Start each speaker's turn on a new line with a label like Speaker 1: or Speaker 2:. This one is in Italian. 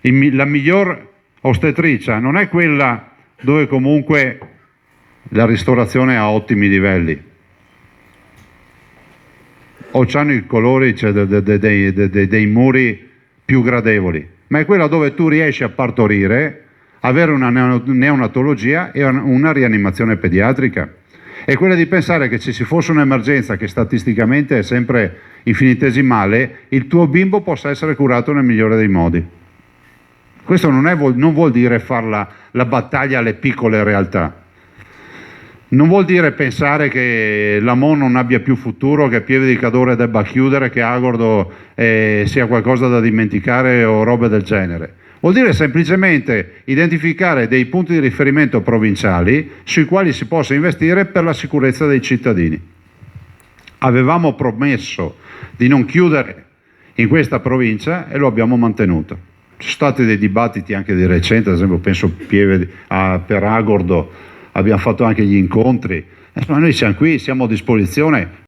Speaker 1: La miglior ostetricia non è quella dove comunque la ristorazione ha ottimi livelli o c'hanno i colori, cioè, dei muri più gradevoli, ma è quella dove tu riesci a partorire, avere una neonatologia e una rianimazione pediatrica. È quella di pensare che se ci fosse un'emergenza che statisticamente è sempre infinitesimale, il tuo bimbo possa essere curato nel migliore dei modi. Questo non vuol dire fare la battaglia alle piccole realtà. Non vuol dire pensare che l'Amon non abbia più futuro, che Pieve di Cadore debba chiudere, che Agordo sia qualcosa da dimenticare o robe del genere. Vuol dire semplicemente identificare dei punti di riferimento provinciali sui quali si possa investire per la sicurezza dei cittadini. Avevamo promesso di non chiudere in questa provincia e lo abbiamo mantenuto. Ci sono stati dei dibattiti anche di recente, ad esempio penso per Agordo, abbiamo fatto anche gli incontri. Noi siamo qui, siamo a disposizione